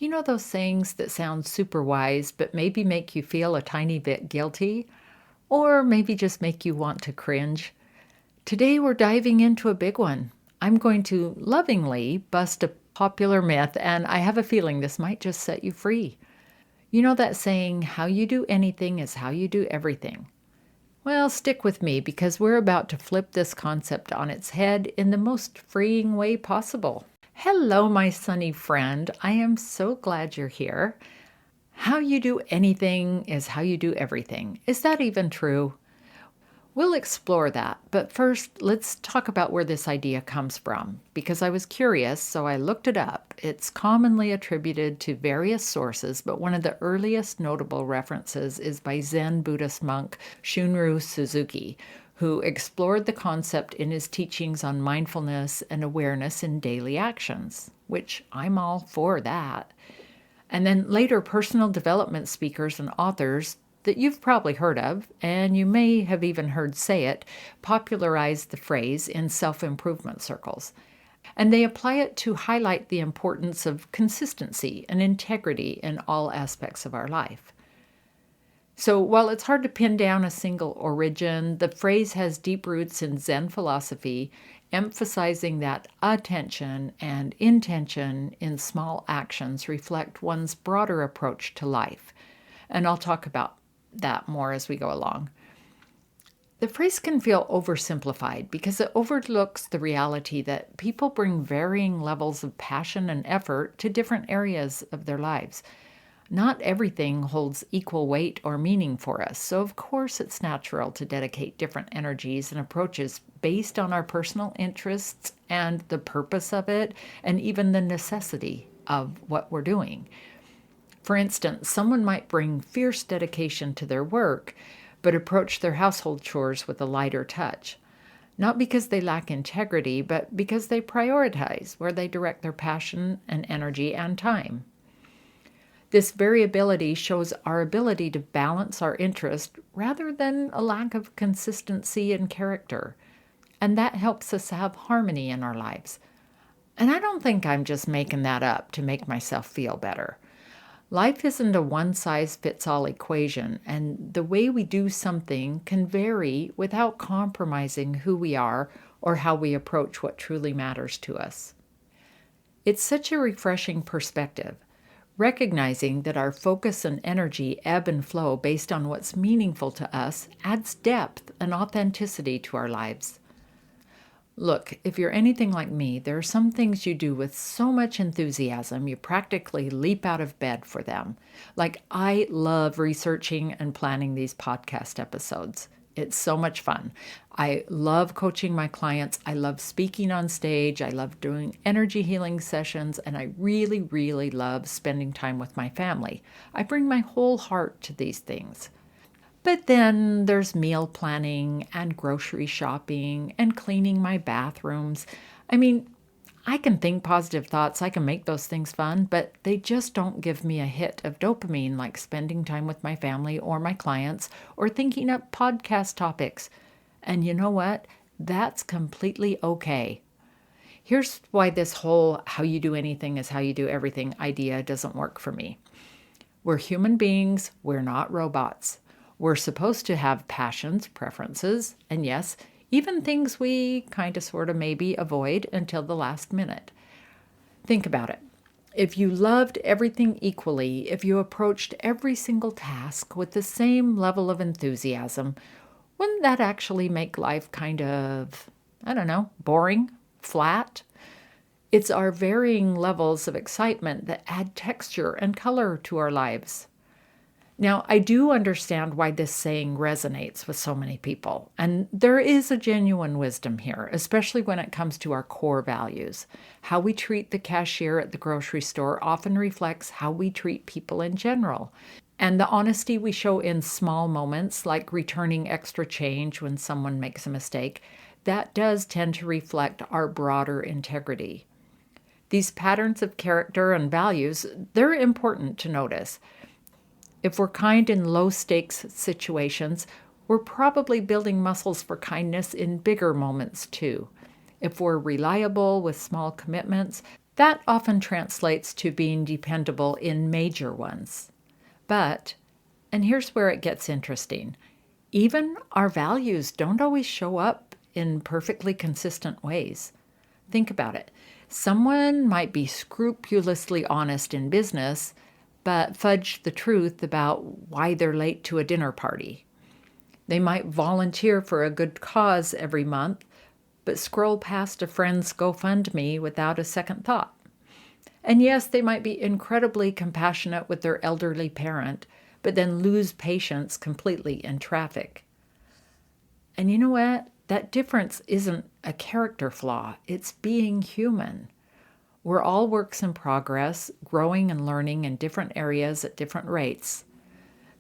You know those sayings that sound super wise, but maybe make you feel a tiny bit guilty? Or maybe just make you want to cringe? Today we're diving into a big one. I'm going to lovingly bust a popular myth, and I have a feeling this might just set you free. You know that saying, how you do anything is how you do everything? Well, stick with me because we're about to flip this concept on its head in the most freeing way possible. Hello, my sunny friend. I am so glad you're here. How you do anything is how you do everything. Is that even true? We'll explore that, but first, let's talk about where this idea comes from. Because I was curious, so I looked it up. It's commonly attributed to various sources, but one of the earliest notable references is by Zen Buddhist monk Shunryu Suzuki, who explored the concept in his teachings on mindfulness and awareness in daily actions, which I'm all for that. And then later, personal development speakers and authors that you've probably heard of, and you may have even heard say it, popularized the phrase in self-improvement circles. And they apply it to highlight the importance of consistency and integrity in all aspects of our life. So while it's hard to pin down a single origin, the phrase has deep roots in Zen philosophy, emphasizing that attention and intention in small actions reflect one's broader approach to life. And I'll talk about that more as we go along. The phrase can feel oversimplified because it overlooks the reality that people bring varying levels of passion and effort to different areas of their lives. Not everything holds equal weight or meaning for us, so of course it's natural to dedicate different energies and approaches based on our personal interests and the purpose of it, and even the necessity of what we're doing. For instance, someone might bring fierce dedication to their work, but approach their household chores with a lighter touch. Not because they lack integrity, but because they prioritize where they direct their passion and energy and time. This variability shows our ability to balance our interest rather than a lack of consistency and character. And that helps us have harmony in our lives. And I don't think I'm just making that up to make myself feel better. Life isn't a one-size-fits-all equation, and the way we do something can vary without compromising who we are or how we approach what truly matters to us. It's such a refreshing perspective, recognizing that our focus and energy ebb and flow based on what's meaningful to us adds depth and authenticity to our lives. Look, if you're anything like me, there are some things you do with so much enthusiasm you practically leap out of bed for them. Like, I love researching and planning these podcast episodes. It's so much fun. I love coaching my clients. I love speaking on stage. I love doing energy healing sessions. And I really, really love spending time with my family. I bring my whole heart to these things. But then there's meal planning and grocery shopping and cleaning my bathrooms. I mean, I can think positive thoughts, I can make those things fun, but they just don't give me a hit of dopamine like spending time with my family or my clients or thinking up podcast topics. And you know what? That's completely okay. Here's why this whole how you do anything is how you do everything idea doesn't work for me. We're human beings, we're not robots. We're supposed to have passions, preferences, and yes, even things we kind of sort of maybe avoid until the last minute. Think about it. If you loved everything equally, if you approached every single task with the same level of enthusiasm, wouldn't that actually make life kind of, I don't know, boring, flat? It's our varying levels of excitement that add texture and color to our lives. Now, I do understand why this saying resonates with so many people, and there is a genuine wisdom here, especially when it comes to our core values. How we treat the cashier at the grocery store often reflects how we treat people in general. And the honesty we show in small moments, like returning extra change when someone makes a mistake, that does tend to reflect our broader integrity. These patterns of character and values, they're important to notice. If we're kind in low-stakes situations, we're probably building muscles for kindness in bigger moments too. If we're reliable with small commitments, That often translates to being dependable in major ones. But, and here's where it gets interesting, even our values don't always show up in perfectly consistent ways. Think about it. Someone might be scrupulously honest in business, but fudge the truth about why they're late to a dinner party. They might volunteer for a good cause every month, but scroll past a friend's GoFundMe without a second thought. And yes, they might be incredibly compassionate with their elderly parent, but then lose patience completely in traffic. And you know what? That difference isn't a character flaw, it's being human. We're all works in progress, growing and learning in different areas at different rates.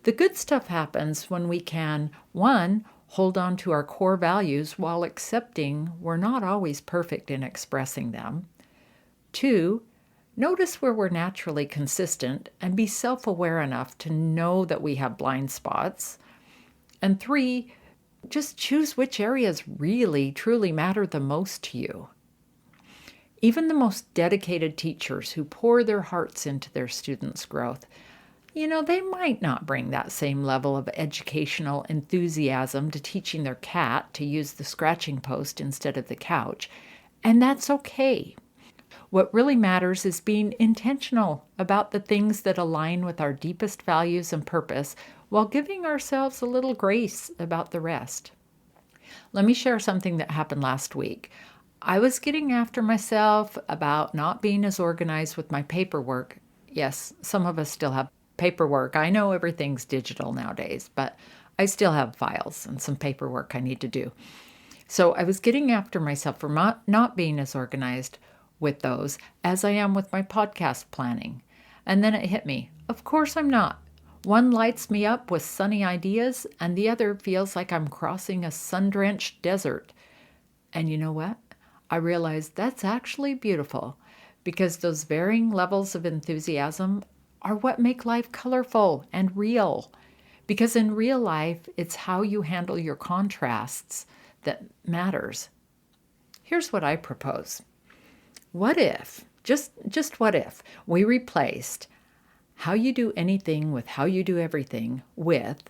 The good stuff happens when we can, one, hold on to our core values while accepting we're not always perfect in expressing them. Two, notice where we're naturally consistent and be self-aware enough to know that we have blind spots. And three, just choose which areas really, truly matter the most to you. Even the most dedicated teachers who pour their hearts into their students' growth, they might not bring that same level of educational enthusiasm to teaching their cat to use the scratching post instead of the couch, and that's okay. What really matters is being intentional about the things that align with our deepest values and purpose while giving ourselves a little grace about the rest. Let me share something that happened last week. I was getting after myself about not being as organized with my paperwork. Yes, some of us still have paperwork. I know everything's digital nowadays, but I still have files and some paperwork I need to do. So I was getting after myself for not being as organized with those as I am with my podcast planning. And then it hit me. Of course I'm not. One lights me up with sunny ideas, and the other feels like I'm crossing a sun-drenched desert. And you know what? I realized that's actually beautiful, because those varying levels of enthusiasm are what make life colorful and real. Because in real life, it's how you handle your contrasts that matters. Here's what I propose. What if, just what if, we replaced how you do anything with how you do everything with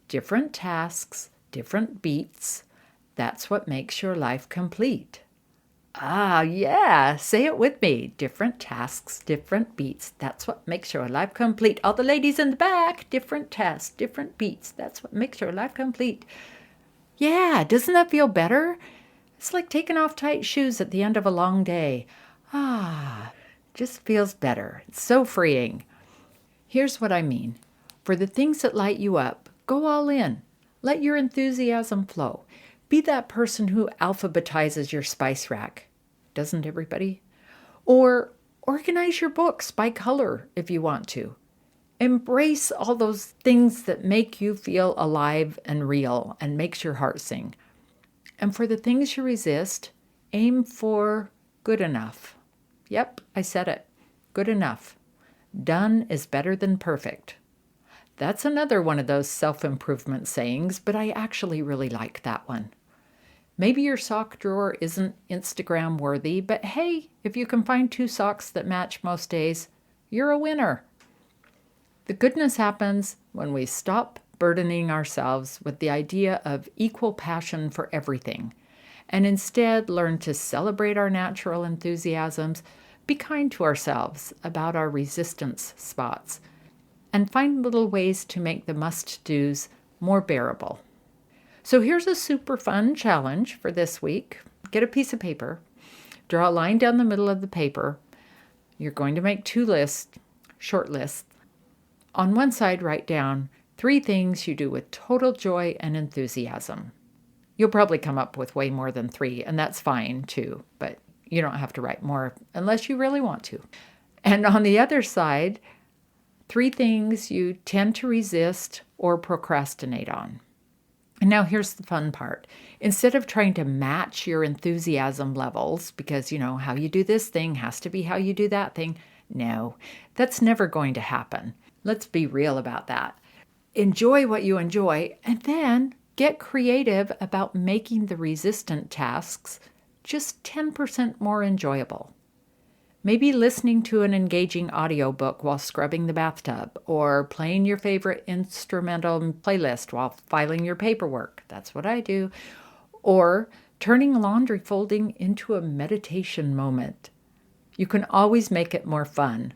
different tasks, different beats. That's what makes your life complete. Ah, yeah, say it with me. Different tasks, different beats. That's what makes your life complete. All the ladies in the back, different tasks, different beats. That's what makes your life complete. Yeah, doesn't that feel better? It's like taking off tight shoes at the end of a long day. Just feels better. It's so freeing. Here's what I mean. For the things that light you up, go all in. Let your enthusiasm flow. Be that person who alphabetizes your spice rack. Doesn't everybody? Or organize your books by color if you want to. Embrace all those things that make you feel alive and real and makes your heart sing. And for the things you resist, aim for good enough. Yep, I said it. Good enough. Done is better than perfect. That's another one of those self-improvement sayings, but I actually really like that one. Maybe your sock drawer isn't Instagram worthy, but hey, if you can find 2 socks that match most days, you're a winner. The goodness happens when we stop burdening ourselves with the idea of equal passion for everything, and instead learn to celebrate our natural enthusiasms, be kind to ourselves about our resistance spots, and find little ways to make the must-dos more bearable. So here's a super fun challenge for this week. Get a piece of paper, draw a line down the middle of the paper. You're going to make 2 lists, short lists. On one side, write down 3 things you do with total joy and enthusiasm. You'll probably come up with way more than 3, and that's fine too, but you don't have to write more unless you really want to. And on the other side, 3 things you tend to resist or procrastinate on. And now here's the fun part. Instead of trying to match your enthusiasm levels, because how you do this thing has to be how you do that thing, no, that's never going to happen. Let's be real about that. Enjoy what you enjoy, and then get creative about making the resistant tasks just 10% more enjoyable. Maybe listening to an engaging audiobook while scrubbing the bathtub, or playing your favorite instrumental playlist while filing your paperwork. That's what I do. Or turning laundry folding into a meditation moment. You can always make it more fun,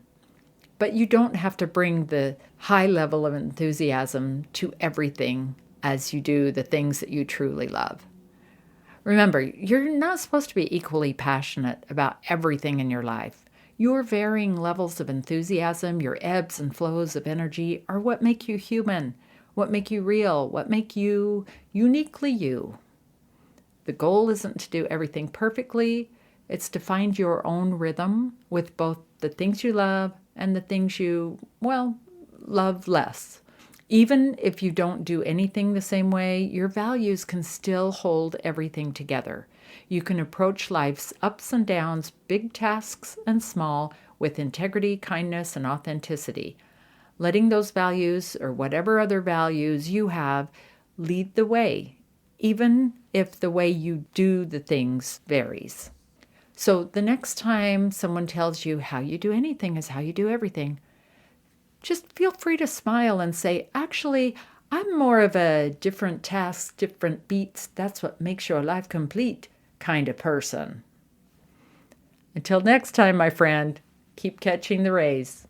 but you don't have to bring the high level of enthusiasm to everything as you do the things that you truly love. Remember, you're not supposed to be equally passionate about everything in your life. Your varying levels of enthusiasm, your ebbs and flows of energy are what make you human, what make you real, what make you uniquely you. The goal isn't to do everything perfectly. It's to find your own rhythm with both the things you love and the things you, love less. Even if you don't do anything the same way, your values can still hold everything together. You can approach life's ups and downs, big tasks and small, with integrity, kindness, and authenticity. Letting those values, or whatever other values you have, lead the way, even if the way you do the things varies. So the next time someone tells you how you do anything is how you do everything, just feel free to smile and say, actually, I'm more of a different tasks, different beats, that's what makes your life complete kind of person. Until next time, my friend, keep catching the rays.